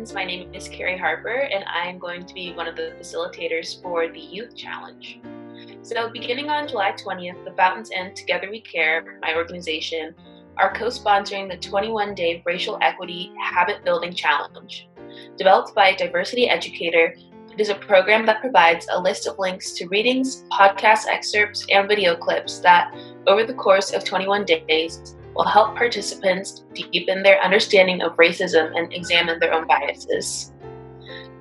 friends. My name is Carrie Harper, and I am going to be one of the facilitators for the Youth Challenge. So beginning on July 20th, the Fountains End Together We Care, my organization, are co-sponsoring the 21-day Racial Equity Habit Building Challenge. Developed by a diversity educator, it is a program that provides a list of links to readings, podcast excerpts, and video clips that, over the course of 21 days, will help participants deepen their understanding of racism and examine their own biases.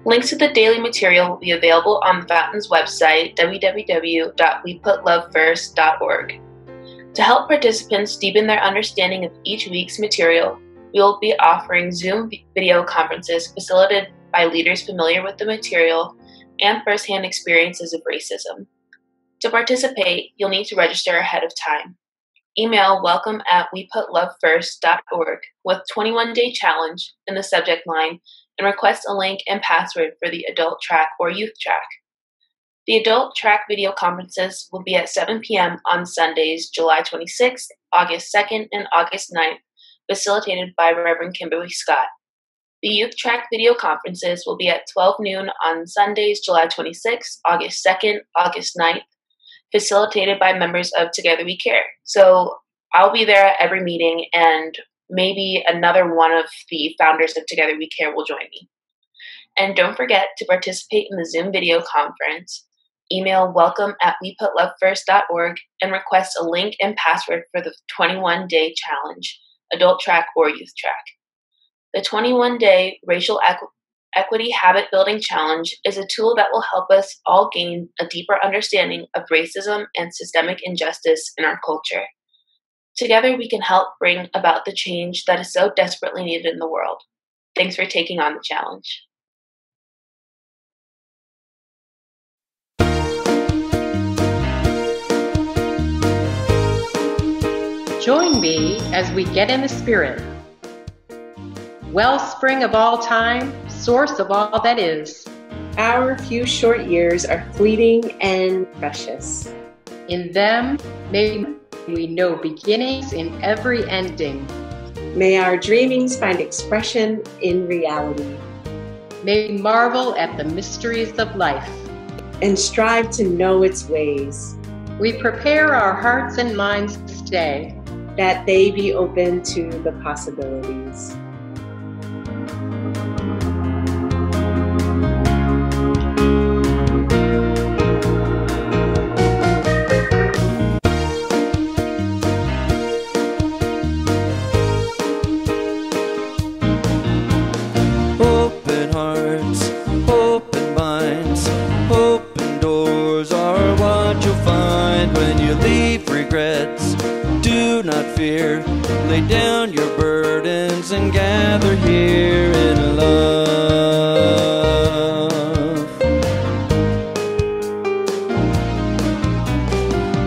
Links to the daily material will be available on the Fountains website, www.weputlovefirst.org. To help participants deepen their understanding of each week's material, we will be offering Zoom video conferences facilitated by leaders familiar with the material and firsthand experiences of racism. To participate, you'll need to register ahead of time. Email welcome@weputlovefirst.org with 21-day challenge in the subject line and request a link and password for the adult track or youth track. The adult track video conferences will be at 7 p.m. on Sundays, July 26th, August 2nd, and August 9th, facilitated by Reverend Kimberly Scott. The youth track video conferences will be at 12 noon on Sundays, July 26th, August 2nd, August 9th, facilitated by members of Together We Care. So I'll be there at every meeting, and maybe another one of the founders of Together We Care will join me. And don't forget to participate in the Zoom video conference. Email welcome@weputlovefirst.org and request a link and password for the 21-day challenge, adult track or youth track. The 21-day Racial Equity Habit Building Challenge is a tool that will help us all gain a deeper understanding of racism and systemic injustice in our culture. Together, we can help bring about the change that is so desperately needed in the world. Thanks for taking on the challenge. Join me as we get in the spirit. Wellspring of all time, source of all that is. Our few short years are fleeting and precious. In them may we know beginnings in every ending. May our dreamings find expression in reality. May we marvel at the mysteries of life and strive to know its ways. We prepare our hearts and minds to stay, that they be open to the possibilities. Open hearts, open minds, open doors are what you'll find when you leave regrets. Do not fear, lay down your burdens and gather here in love.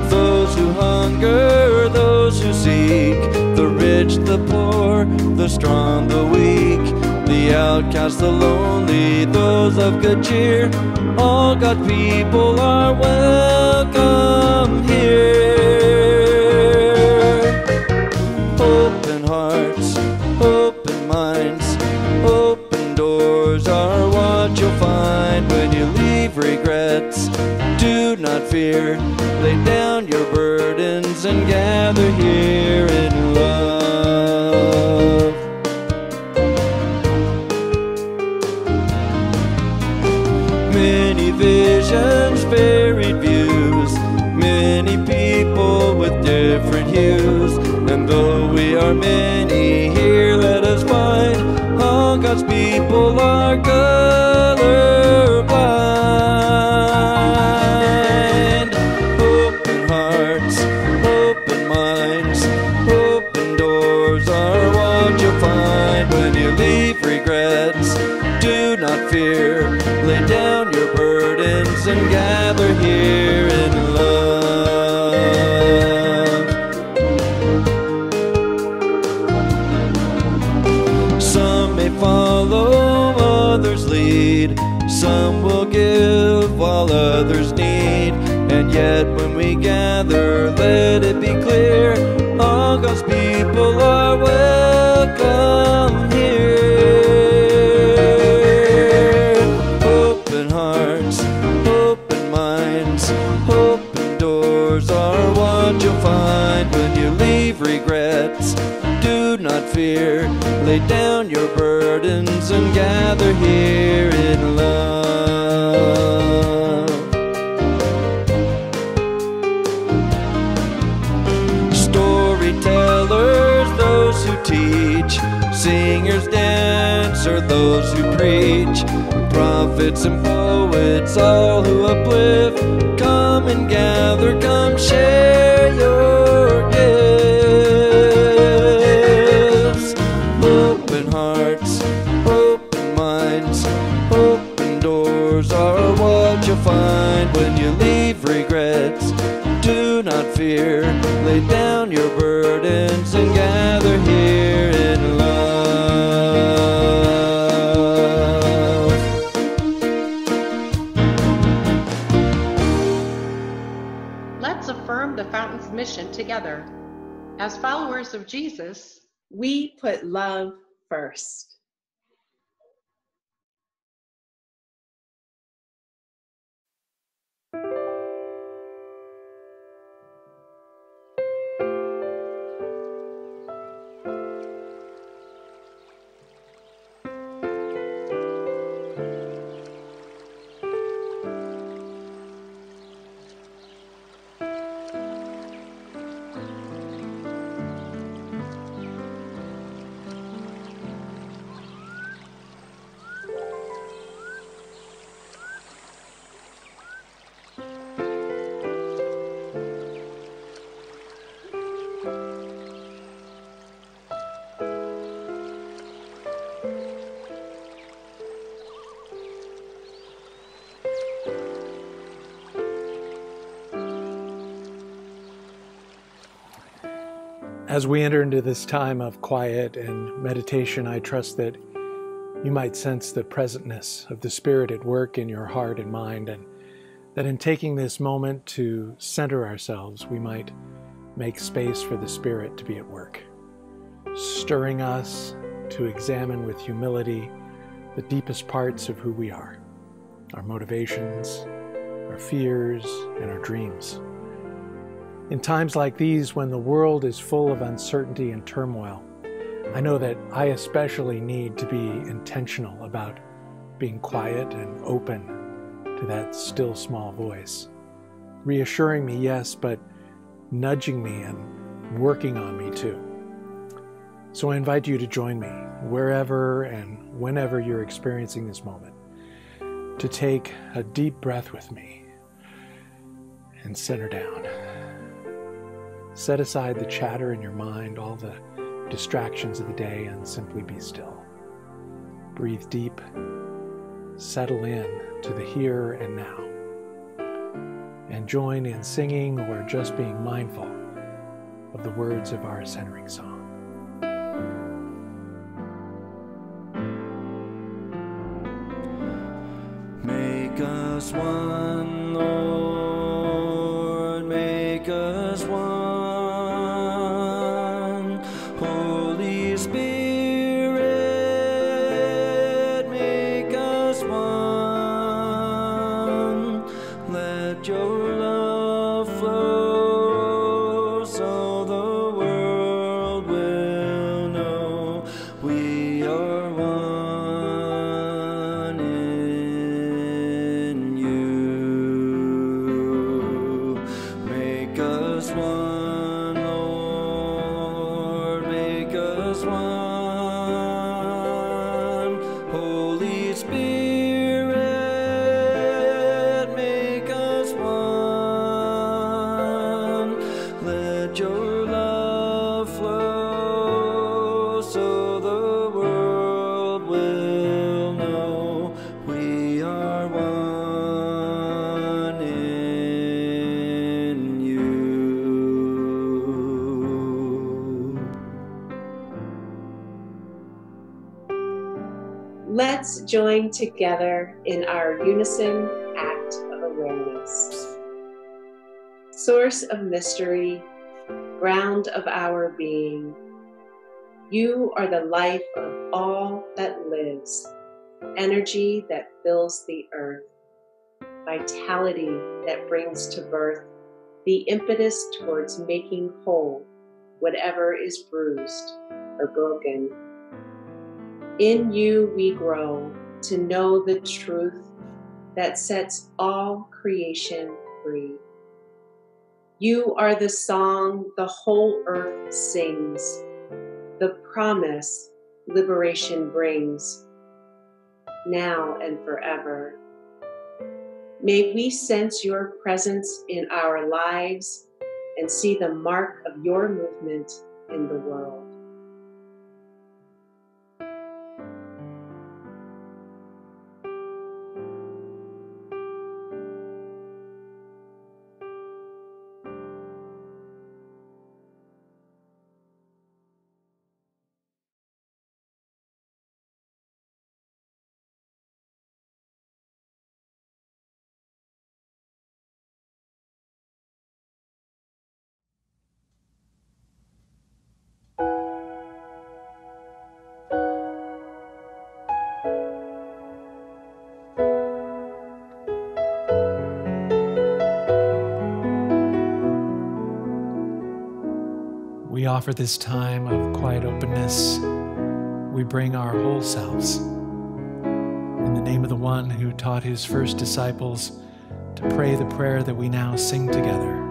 Those who hunger, those who seek, the rich, the poor, the strong, the weak, the outcast, the lonely, those of good cheer, all God people are welcome here. Open hearts, open minds, open doors are what you'll find when you leave regrets. Do not fear, lay down your burdens and gather here in love. Many visions, varied views, many people with different hues. And though we are many here, let us find all God's people are colorblind. Open hearts, open minds, open doors are what you'll find when you leave regrets. Do not fear, lay down your burdens and gather here in love. Some may follow, others lead. Some will give while others need. And yet when we gather, let it be clear, all God's people are welcome here. leave regrets. Do not fear, lay down your burdens and gather here in love. Storytellers, those who teach, singers, dancers, those who preach, prophets and poets, all who uplift, come and gather, come share your gifts. Open hearts, open minds, open doors are what you'll find when you leave regrets. Do not fear, lay down your burdens and gather here in love. Let's affirm the Fountain's mission together. As followers of Jesus, We put love first. As we enter into this time of quiet and meditation, I trust that you might sense the presentness of the Spirit at work in your heart and mind, and that in taking this moment to center ourselves, we might make space for the Spirit to be at work, stirring us to examine with humility the deepest parts of who we are, our motivations, our fears, and our dreams. In times like these, when the world is full of uncertainty and turmoil, I know that I especially need to be intentional about being quiet and open to that still small voice, reassuring me, yes, but nudging me and working on me too. So I invite you to join me wherever and whenever you're experiencing this moment, to take a deep breath with me and center down. Set aside the chatter in your mind, all the distractions of the day, and simply be still. Breathe deep, settle in to the here and now, and join in singing or just being mindful of the words of our centering song. Make us one, Lord, make us one. Holy Spirit, make us one. Let your love flow so the world will know we are one in you. Make us one, Lord, make us one. Holy Spirit, make us one. Let your love flow so the world will know we are one in you. Let's join together in our unison act of awareness. Source of mystery, ground of our being, you are the life of all that lives, energy that fills the earth, vitality that brings to birth the impetus towards making whole whatever is bruised or broken. In you we grow to know the truth that sets all creation free. You are the song the whole earth sings, the promise liberation brings, now and forever. May we sense your presence in our lives and see the mark of your movement in the world. We offer this time of quiet openness. We bring our whole selves. In the name of the one who taught his first disciples to pray the prayer that we now sing together.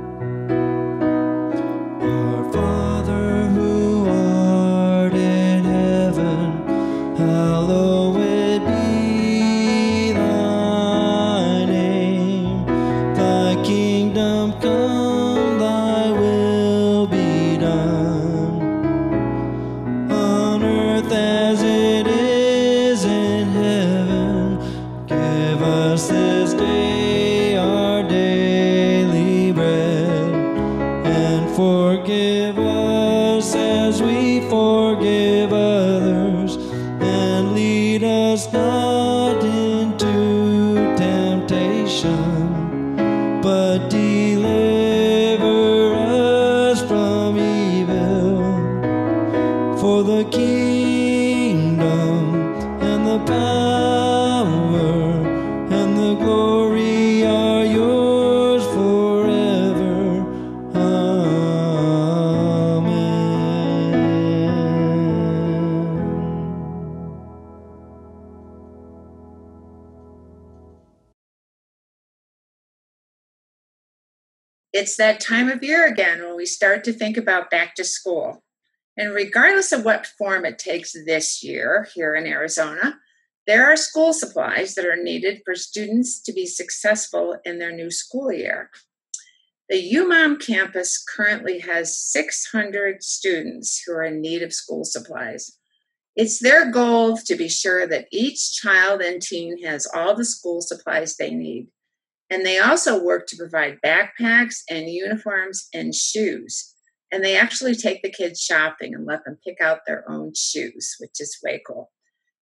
Our Father who art in heaven, hallowed be thy name. Thy kingdom come, thy will be done, on earth as it is in heaven. Give us this day our daily bread, and forgive us as we forgive others, and lead us not into temptation, but deliver us from evil. For the kingdom and the power and the glory are yours forever. Amen. It's that time of year again when we start to think about back to school. And regardless of what form it takes this year here in Arizona, there are school supplies that are needed for students to be successful in their new school year. The UMOM campus currently has 600 students who are in need of school supplies. It's their goal to be sure that each child and teen has all the school supplies they need. And they also work to provide backpacks and uniforms and shoes. And they actually take the kids shopping and let them pick out their own shoes, which is way cool.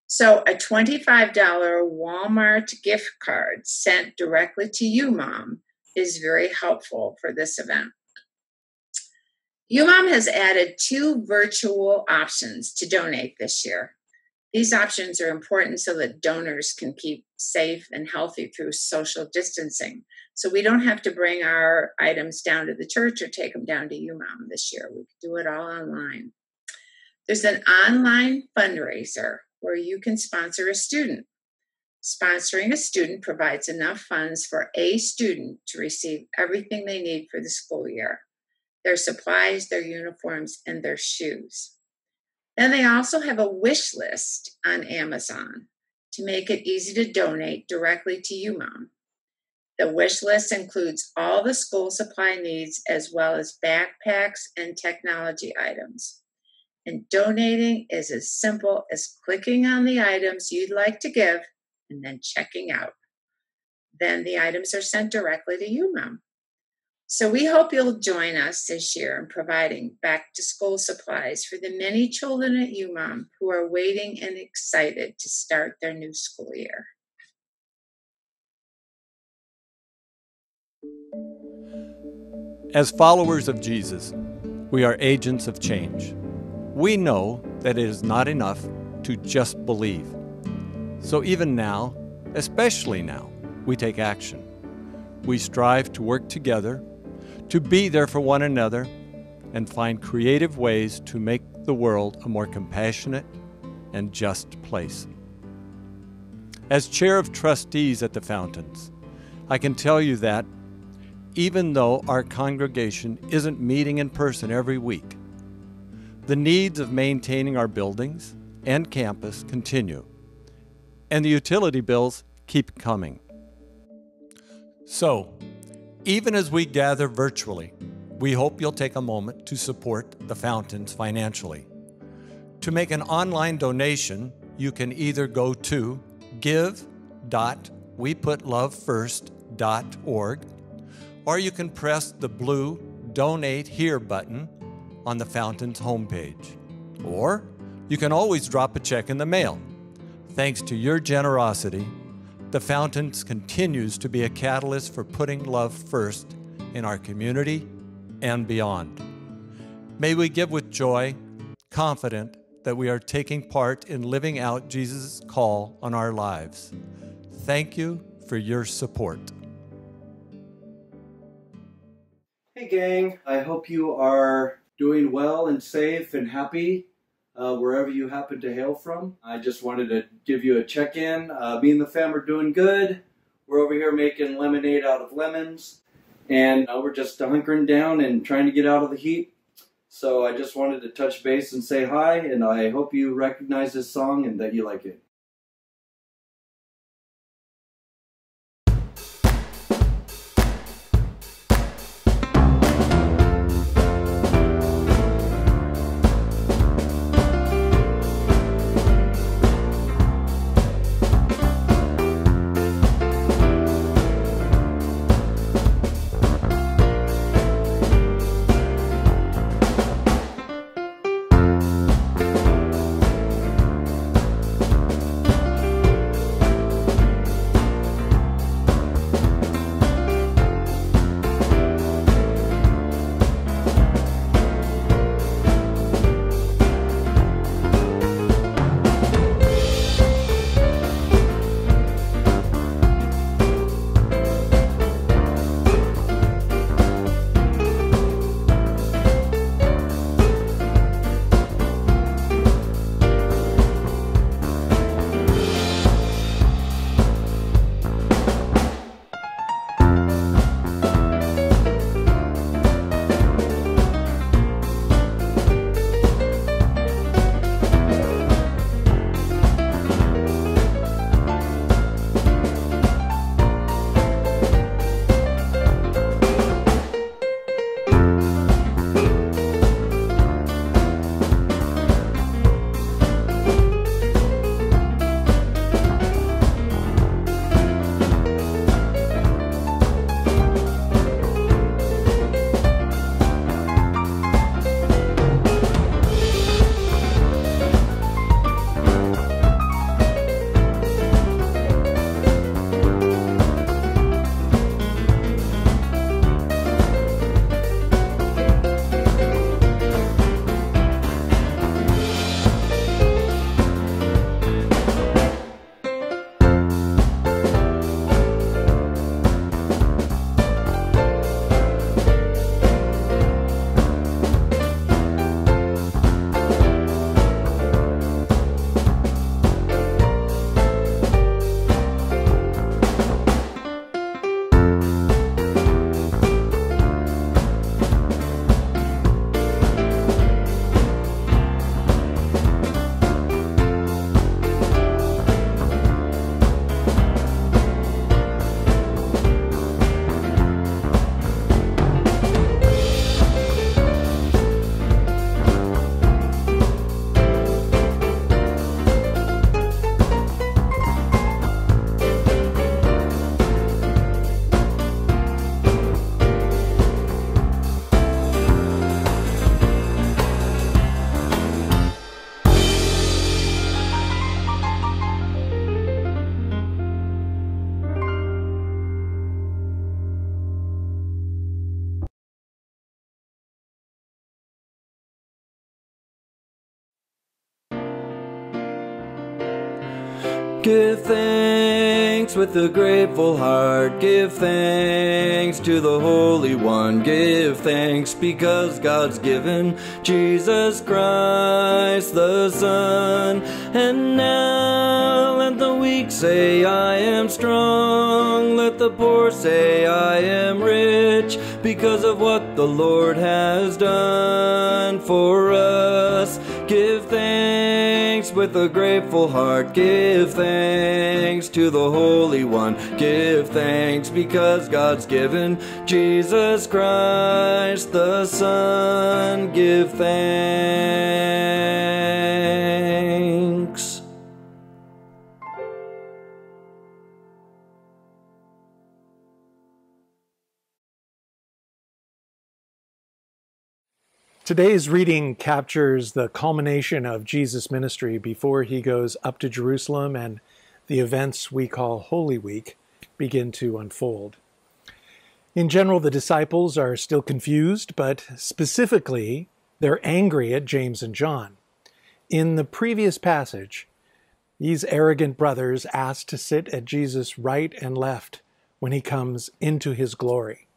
So a $25 Walmart gift card sent directly to UMOM is very helpful for this event. UMOM has added 2 virtual options to donate this year. These options are important so that donors can keep safe and healthy through social distancing. So we don't have to bring our items down to the church or take them down to UMOM this year. We can do it all online. There's an online fundraiser where you can sponsor a student. Sponsoring a student provides enough funds for a student to receive everything they need for the school year: their supplies, their uniforms, and their shoes. Then they also have a wish list on Amazon to make it easy to donate directly to UMOM. The wish list includes all the school supply needs as well as backpacks and technology items. And donating is as simple as clicking on the items you'd like to give and then checking out. Then the items are sent directly to UMOM. So we hope you'll join us this year in providing back-to-school supplies for the many children at UMOM who are waiting and excited to start their new school year. As followers of Jesus, we are agents of change. We know that it is not enough to just believe. So even now, especially now, we take action. We strive to work together, to be there for one another, and find creative ways to make the world a more compassionate and just place. As chair of trustees at the Fountains, I can tell you that even though our congregation isn't meeting in person every week, the needs of maintaining our buildings and campus continue, and the utility bills keep coming. So, even as we gather virtually, we hope you'll take a moment to support the Fountains financially. To make an online donation, you can either go to give.weputlovefirst.org, or you can press the blue Donate Here button on the Fountains homepage. Or you can always drop a check in the mail. Thanks to your generosity, the Fountains continues to be a catalyst for putting love first in our community and beyond. May we give with joy, confident that we are taking part in living out Jesus' call on our lives. Thank you for your support. Hey gang, I hope you are doing well and safe and happy wherever you happen to hail from. I just wanted to give you a check-in. Me and the fam are doing good. We're over here making lemonade out of lemons, and we're just hunkering down and trying to get out of the heat. So I just wanted to touch base and say hi, and I hope you recognize this song and that you like it. Give thanks thanks with a grateful heart. Give thanks to the Holy One. Give thanks because God's given Jesus Christ the Son. And now let the weak say, I am strong. Let the poor say, I am rich, because of what the Lord has done for us. Give thanks with a grateful heart. Give thanks to the Holy One. Give thanks because God's given Jesus Christ the Son. Give thanks. Today's reading captures the culmination of Jesus' ministry before he goes up to Jerusalem and the events we call Holy Week begin to unfold. In general, the disciples are still confused, but specifically, they're angry at James and John. In the previous passage, these arrogant brothers asked to sit at Jesus' right and left when he comes into his glory.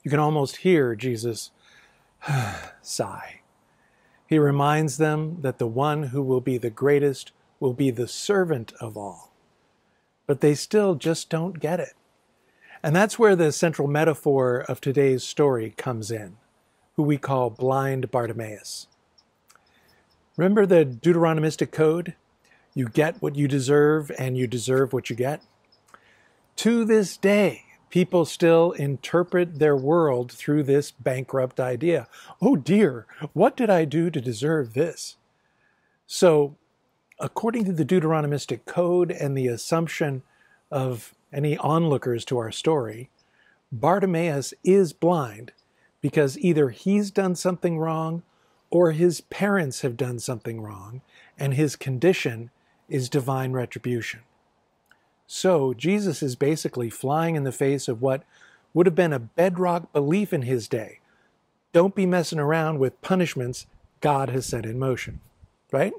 You can almost hear Jesus sigh. He reminds them that the one who will be the greatest will be the servant of all. But they still just don't get it. And that's where the central metaphor of today's story comes in, who we call blind Bartimaeus. Remember the Deuteronomistic code? You get what you deserve and you deserve what you get. To this day, people still interpret their world through this bankrupt idea. Oh dear, what did I do to deserve this? So, according to the Deuteronomistic code and the assumption of any onlookers to our story, Bartimaeus is blind because either he's done something wrong or his parents have done something wrong, and his condition is divine retribution. So Jesus is basically flying in the face of what would have been a bedrock belief in his day. Don't be messing around with punishments God has set in motion, right?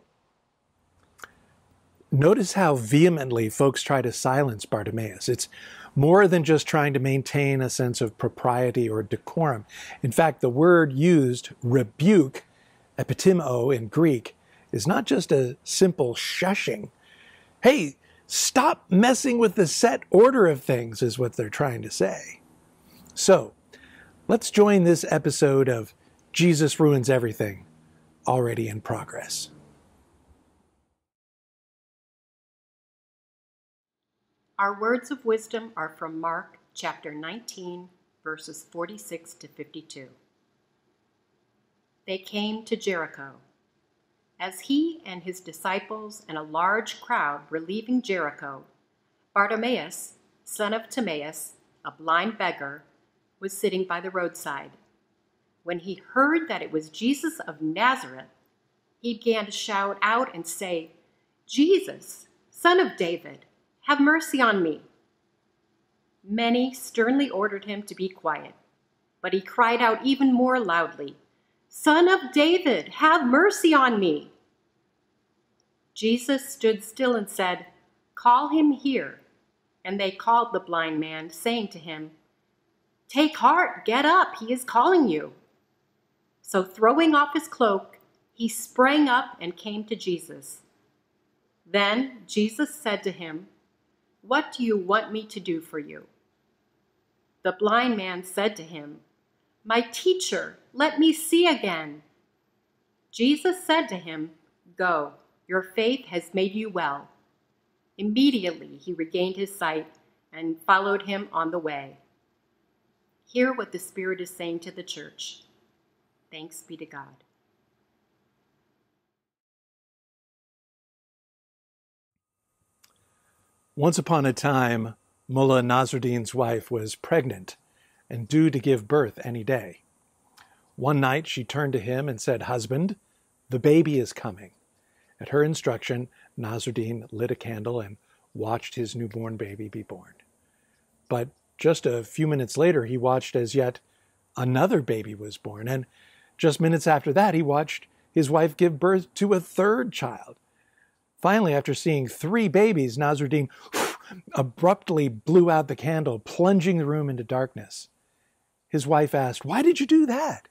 Notice how vehemently folks try to silence Bartimaeus. It's more than just trying to maintain a sense of propriety or decorum. In fact, the word used, rebuke, epitimo in Greek, is not just a simple shushing. Hey, stop messing with the set order of things, is what they're trying to say. So, let's join this episode of Jesus Ruins Everything, already in progress. Our words of wisdom are from Mark chapter 19, verses 46 to 52. They came to Jericho. As he and his disciples and a large crowd were leaving Jericho, Bartimaeus, son of Timaeus, a blind beggar, was sitting by the roadside. When he heard that it was Jesus of Nazareth, he began to shout out and say, "Jesus, Son of David, have mercy on me." Many sternly ordered him to be quiet, but he cried out even more loudly, "Son of David, have mercy on me." Jesus stood still and said, "Call him here." And they called the blind man, saying to him, "Take heart, get up, he is calling you." So throwing off his cloak, he sprang up and came to Jesus. Then Jesus said to him, "What do you want me to do for you?" The blind man said to him, "My teacher, let me see again." Jesus said to him, "Go, your faith has made you well." Immediately he regained his sight and followed him on the way. Hear what the Spirit is saying to the church. Thanks be to God. Once upon a time, Mullah Nasruddin's wife was pregnant and due to give birth any day. One night she turned to him and said, "Husband, the baby is coming." At her instruction, Nasruddin lit a candle and watched his newborn baby be born. But just a few minutes later, he watched as yet another baby was born. And just minutes after that, he watched his wife give birth to a third child. Finally, after seeing 3 babies, Nasruddin abruptly blew out the candle, plunging the room into darkness. His wife asked, "Why did you do that?"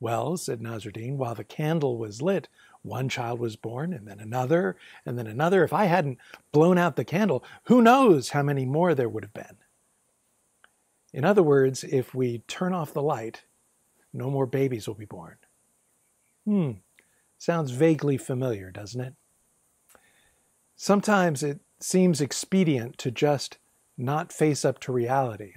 "Well," said Nasruddin, "while the candle was lit, one child was born, and then another, and then another. If I hadn't blown out the candle, who knows how many more there would have been." In other words, if we turn off the light, no more babies will be born. Sounds vaguely familiar, doesn't it? Sometimes it seems expedient to just not face up to reality.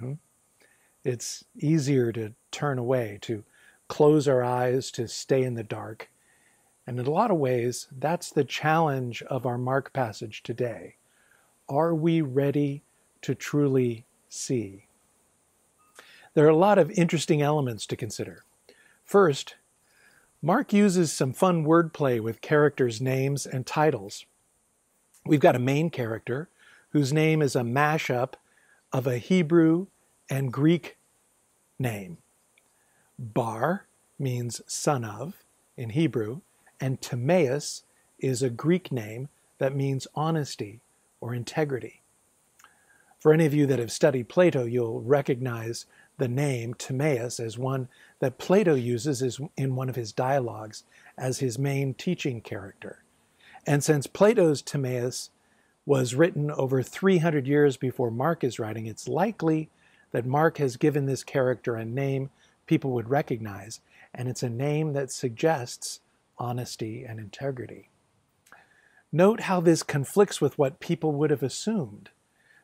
It's easier to turn away, to close our eyes, to stay in the dark. And in a lot of ways, that's the challenge of our Mark passage today. Are we ready to truly see? There are a lot of interesting elements to consider. First, Mark uses some fun wordplay with characters' names and titles. We've got a main character whose name is a mashup of a Hebrew and Greek name. Bar means son of in Hebrew, and Timaeus is a Greek name that means honesty or integrity. For any of you that have studied Plato, you'll recognize the name Timaeus as one that Plato uses in one of his dialogues as his main teaching character. And since Plato's Timaeus was written over 300 years before Mark is writing, it's likely that Mark has given this character a name people would recognize, and it's a name that suggests honesty and integrity. Note how this conflicts with what people would have assumed,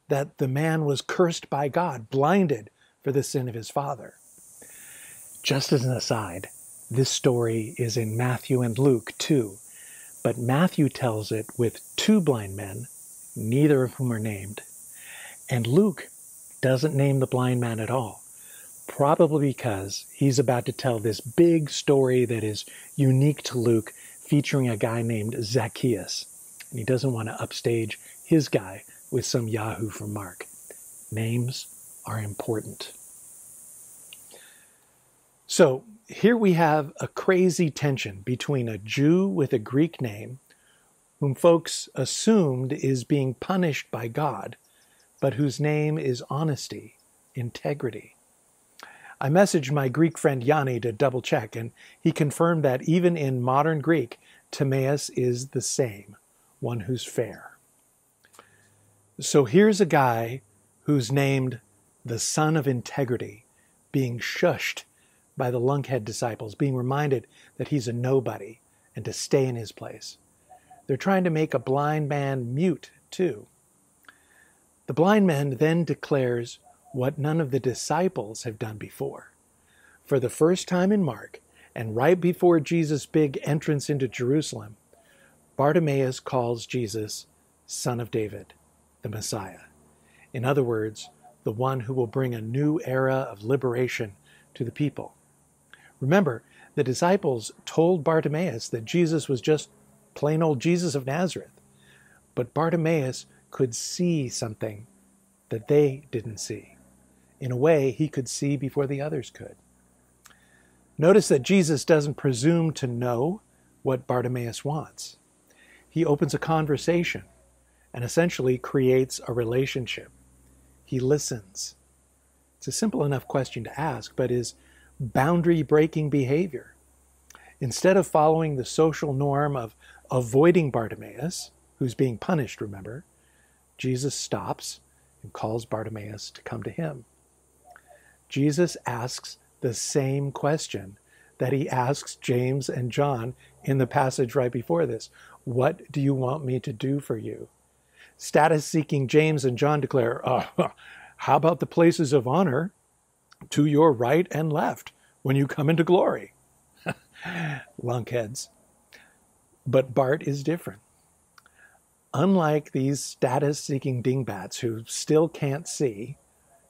that the man was cursed by God, blinded for the sin of his father. Just as an aside, this story is in Matthew and Luke too, but Matthew tells it with two blind men, neither of whom are named, and Luke doesn't name the blind man at all, probably because he's about to tell this big story that is unique to Luke, featuring a guy named Zacchaeus, and he doesn't want to upstage his guy with some yahoo from Mark. Names are important. So here we have a crazy tension between a Jew with a Greek name, whom folks assumed is being punished by God, but whose name is honesty, integrity. I messaged my Greek friend Yanni to double check, and he confirmed that even in modern Greek, Timaeus is the same, one who's fair. So here's a guy who's named the Son of Integrity, being shushed by the lunkhead disciples, being reminded that he's a nobody and to stay in his place. They're trying to make a blind man mute, too. The blind man then declares what none of the disciples have done before. For the first time in Mark, and right before Jesus' big entrance into Jerusalem, Bartimaeus calls Jesus Son of David, the Messiah. In other words, the one who will bring a new era of liberation to the people. Remember, the disciples told Bartimaeus that Jesus was just plain old Jesus of Nazareth. But Bartimaeus could see something that they didn't see. In a way, he could see before the others could. Notice that Jesus doesn't presume to know what Bartimaeus wants. He opens a conversation and essentially creates a relationship. He listens. It's a simple enough question to ask, but is boundary-breaking behavior. Instead of following the social norm of avoiding Bartimaeus, who's being punished, remember, Jesus stops and calls Bartimaeus to come to him. Jesus asks the same question that he asks James and John in the passage right before this. What do you want me to do for you? Status-seeking James and John declare, how about the places of honor to your right and left when you come into glory? Lunkheads. But Bart is different. Unlike these status-seeking dingbats who still can't see,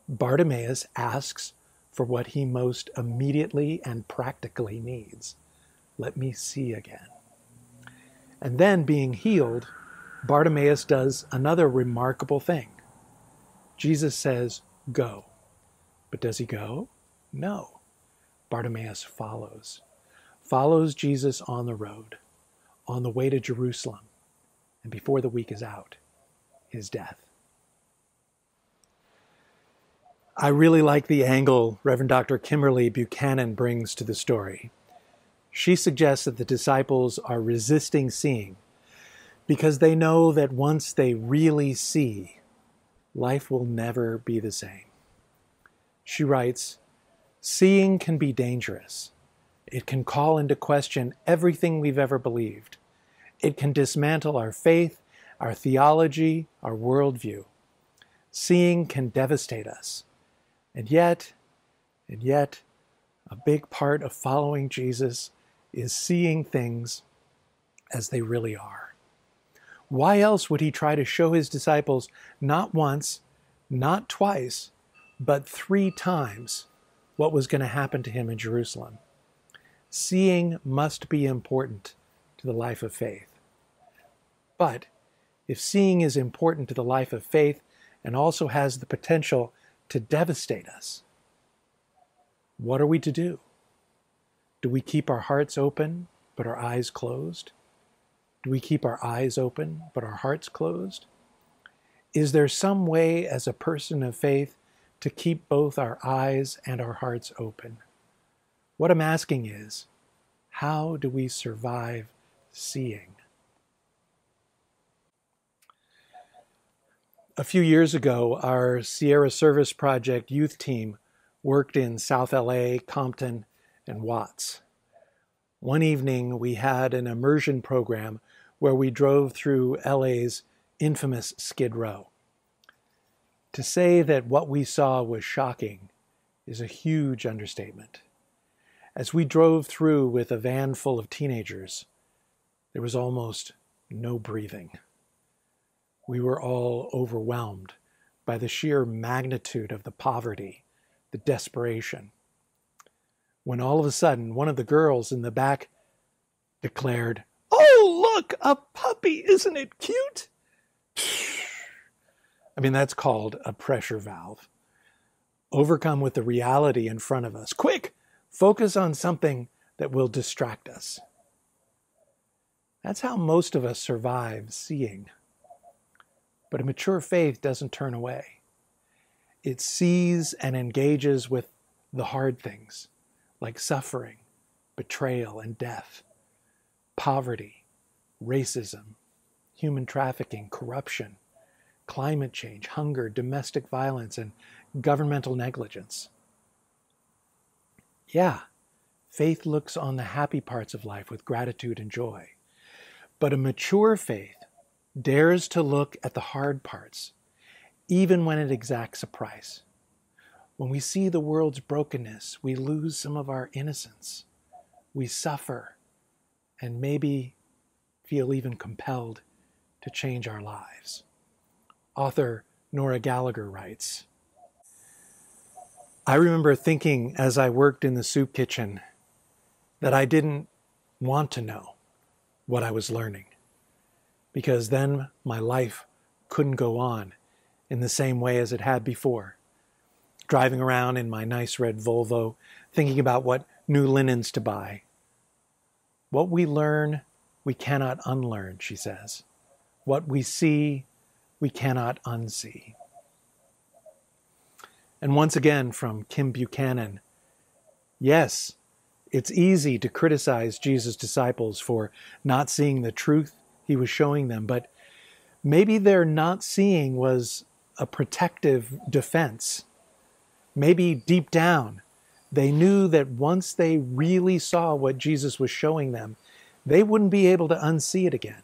Bartimaeus asks for what he most immediately and practically needs. Let me see again. And then, being healed, Bartimaeus does another remarkable thing. Jesus says, go. But does he go? No. Bartimaeus follows Jesus on the road, on the way to Jerusalem, and before the week is out, his death. I really like the angle Reverend Dr. Kimberly Buchanan brings to the story. She suggests that the disciples are resisting seeing because they know that once they really see, life will never be the same. She writes, "Seeing can be dangerous. It can call into question everything we've ever believed. It can dismantle our faith, our theology, our worldview. Seeing can devastate us. And yet, a big part of following Jesus is seeing things as they really are. Why else would he try to show his disciples not once, not twice, but 3 times what was going to happen to him in Jerusalem? Seeing must be important to the life of faith. But if seeing is important to the life of faith and also has the potential to devastate us, what are we to do? Do we keep our hearts open but our eyes closed? Do we keep our eyes open but our hearts closed? Is there some way as a person of faith to keep both our eyes and our hearts open? What I'm asking is, how do we survive seeing? A few years ago, our Sierra Service Project youth team worked in South LA, Compton, and Watts. One evening, we had an immersion program where we drove through LA's infamous Skid Row. To say that what we saw was shocking is a huge understatement. As we drove through with a van full of teenagers, there was almost no breathing. We were all overwhelmed by the sheer magnitude of the poverty, the desperation. When all of a sudden, one of the girls in the back declared, "Oh, look, a puppy, isn't it cute?" I mean, that's called a pressure valve. Overcome with the reality in front of us. Quick, focus on something that will distract us. That's how most of us survive seeing. But a mature faith doesn't turn away. It sees and engages with the hard things, like suffering, betrayal, and death, poverty, racism, human trafficking, corruption, climate change, hunger, domestic violence, and governmental negligence. Yeah, faith looks on the happy parts of life with gratitude and joy. But a mature faith dares to look at the hard parts, even when it exacts a price. When we see the world's brokenness, we lose some of our innocence. We suffer and maybe feel even compelled to change our lives. Author Nora Gallagher writes, "I remember thinking as I worked in the soup kitchen that I didn't want to know what I was learning, because then my life couldn't go on in the same way as it had before. Driving around in my nice red Volvo, thinking about what new linens to buy. What we learn, we cannot unlearn," she says. What we see, we cannot unsee. And once again from Kim Buchanan, yes, it's easy to criticize Jesus' disciples for not seeing the truth he was showing them, but maybe their not seeing was a protective defense. Maybe deep down, they knew that once they really saw what Jesus was showing them, they wouldn't be able to unsee it again.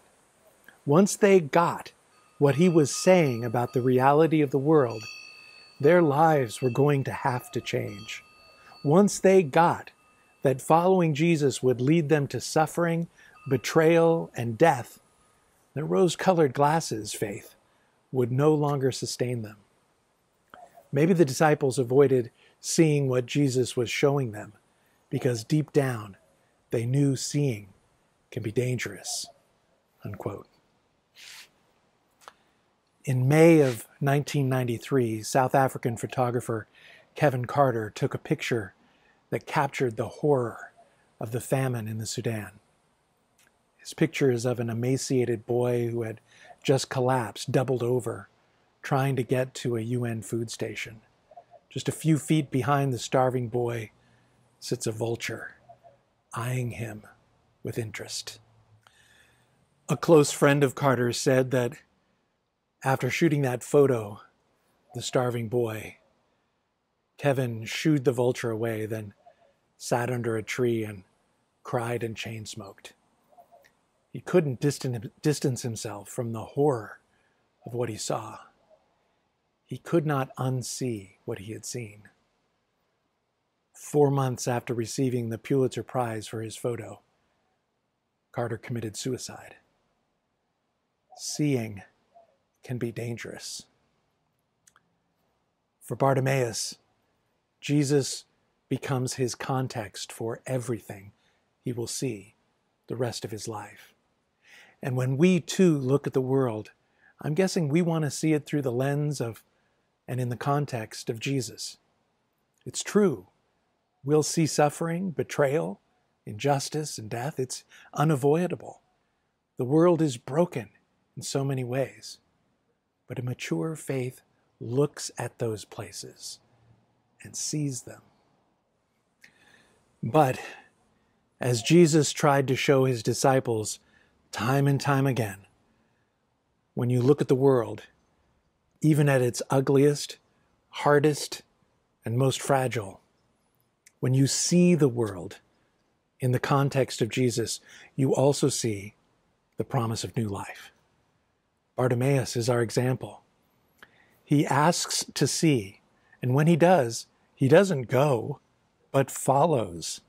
Once they got what he was saying about the reality of the world, their lives were going to have to change. Once they got that following Jesus would lead them to suffering, betrayal, and death, their rose-colored glasses faith would no longer sustain them. Maybe the disciples avoided seeing what Jesus was showing them because deep down they knew seeing can be dangerous." Unquote. In May of 1993, South African photographer Kevin Carter took a picture that captured the horror of the famine in the Sudan. His picture is of an emaciated boy who had just collapsed, doubled over, trying to get to a UN food station. Just a few feet behind the starving boy sits a vulture, eyeing him with interest. A close friend of Carter's said that after shooting that photo, the starving boy, Kevin shooed the vulture away, then sat under a tree and cried and chain smoked. He couldn't distance himself from the horror of what he saw. He could not unsee what he had seen. 4 months after receiving the Pulitzer Prize for his photo, Carter committed suicide. Seeing can be dangerous. For Bartimaeus, Jesus becomes his context for everything he will see the rest of his life. And when we too look at the world, I'm guessing we want to see it through the lens of and in the context of Jesus. It's true. We'll see suffering, betrayal, injustice, and death. It's unavoidable. The world is broken in so many ways. But a mature faith looks at those places and sees them. But as Jesus tried to show his disciples time and time again, when you look at the world, even at its ugliest, hardest, and most fragile, when you see the world in the context of Jesus, you also see the promise of new life. Bartimaeus is our example. He asks to see, and when he does, he doesn't go, but follows.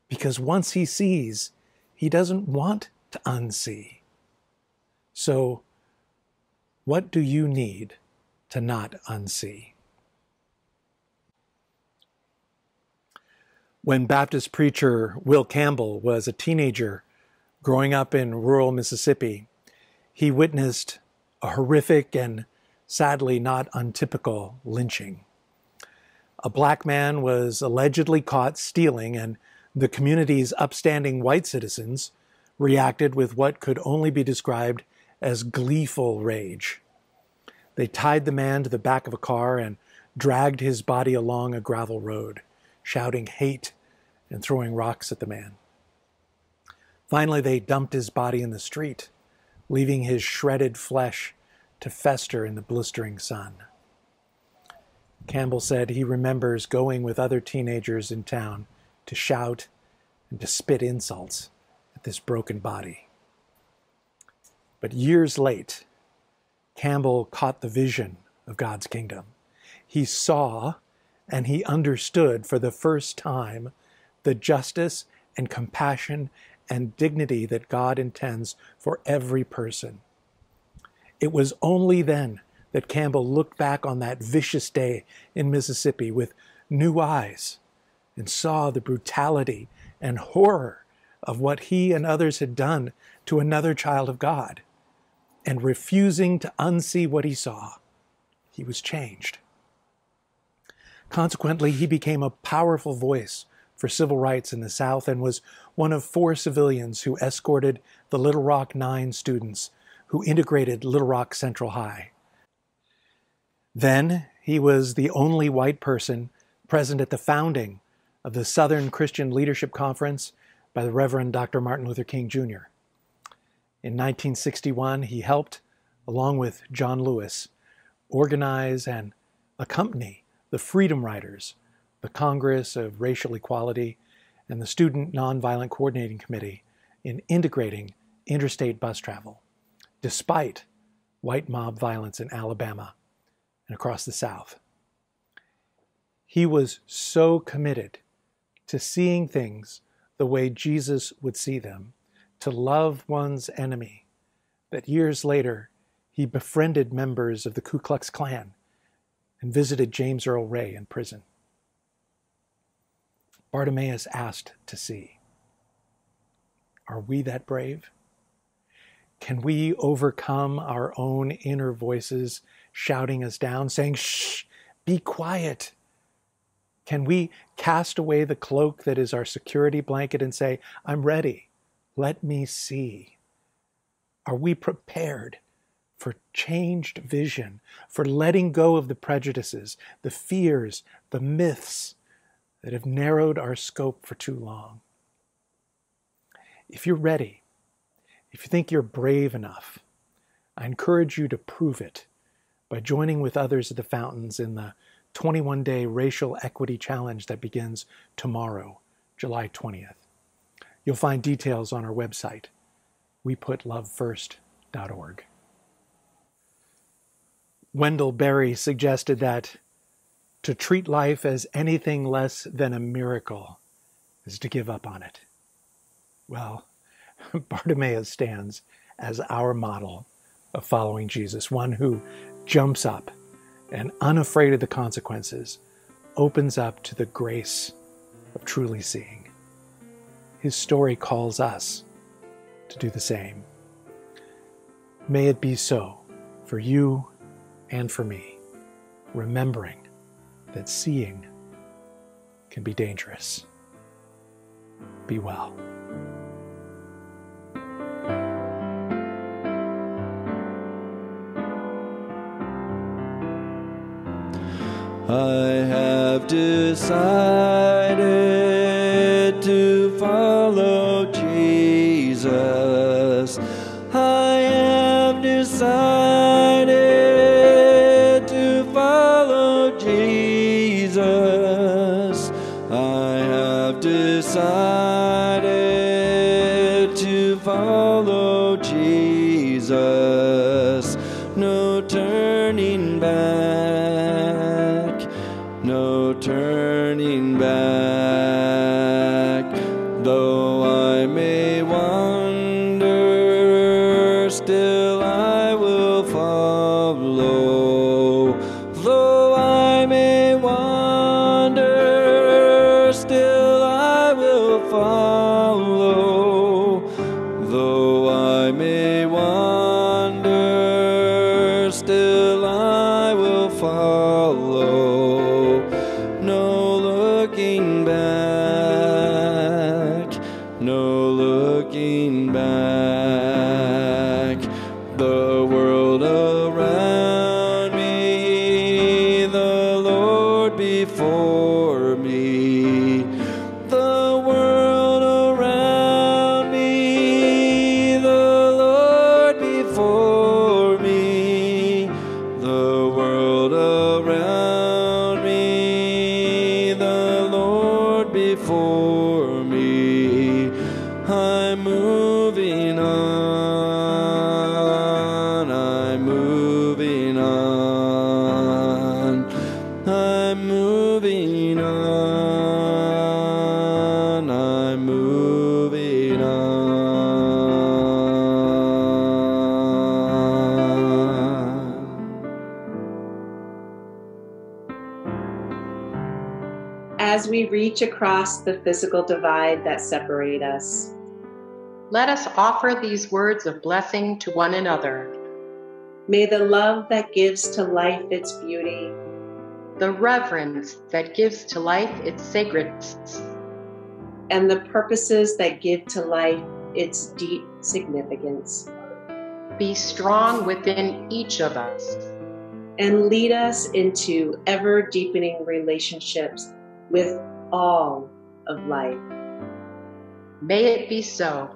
Because once he sees, he doesn't want to unsee. So, what do you need to not unsee? When Baptist preacher Will Campbell was a teenager growing up in rural Mississippi, he witnessed a horrific and sadly not untypical lynching. A black man was allegedly caught stealing, and the community's upstanding white citizens reacted with what could only be described as gleeful rage. They tied the man to the back of a car and dragged his body along a gravel road, shouting hate and throwing rocks at the man. Finally, they dumped his body in the street, leaving his shredded flesh to fester in the blistering sun. Campbell said he remembers going with other teenagers in town to shout and to spit insults at this broken body. But years late, Campbell caught the vision of God's kingdom. He saw and he understood for the first time the justice and compassion and dignity that God intends for every person. It was only then that Campbell looked back on that vicious day in Mississippi with new eyes and saw the brutality and horror of what he and others had done to another child of God. And refusing to unsee what he saw, he was changed. Consequently, he became a powerful voice for civil rights in the South and was one of 4 civilians who escorted the Little Rock 9 students who integrated Little Rock Central High. Then he was the only white person present at the founding of the Southern Christian Leadership Conference by the Reverend Dr. Martin Luther King Jr. In 1961, he helped, along with John Lewis, organize and accompany the Freedom Riders, the Congress of Racial Equality, and the Student Nonviolent Coordinating Committee in integrating interstate bus travel, despite white mob violence in Alabama and across the South. He was so committed to seeing things the way Jesus would see them, to love one's enemy, that years later he befriended members of the Ku Klux Klan and visited James Earl Ray in prison. Bartimaeus asked to see. Are we that brave? Can we overcome our own inner voices shouting us down, saying, shh, be quiet? Can we cast away the cloak that is our security blanket and say, I'm ready, let me see? Are we prepared for changed vision, for letting go of the prejudices, the fears, the myths that have narrowed our scope for too long. If you're ready, if you think you're brave enough, I encourage you to prove it by joining with others at the Fountains in the 21-day Racial Equity Challenge that begins tomorrow, July 20th. You'll find details on our website, weputlovefirst.org. Wendell Berry suggested that to treat life as anything less than a miracle is to give up on it. Well, Bartimaeus stands as our model of following Jesus, one who jumps up and, unafraid of the consequences, opens up to the grace of truly seeing. His story calls us to do the same. May it be so for you and for me, remembering that seeing can be dangerous. Be well. I have decided to follow Jesus. I have decided to follow Jesus. I have decided to follow Jesus. No turning back, no turning back. Though I may wander, still I will follow. Though I may wander, still I will follow. Though I may wander, still I will follow. No looking back, no looking back. The world around me, the Lord before me. The world around me, the Lord before me. The world around me, the Lord before me. I'm moving on, I'm moving on, I'm moving on, I'm moving on. As we reach across the physical divide that separate us, Let us offer these words of blessing to one another. may the love that gives to life its beauty, The reverence that gives to life its sacredness, and the purposes that give to life its deep significance, be strong within each of us. and lead us into ever-deepening relationships with all of life. May it be so.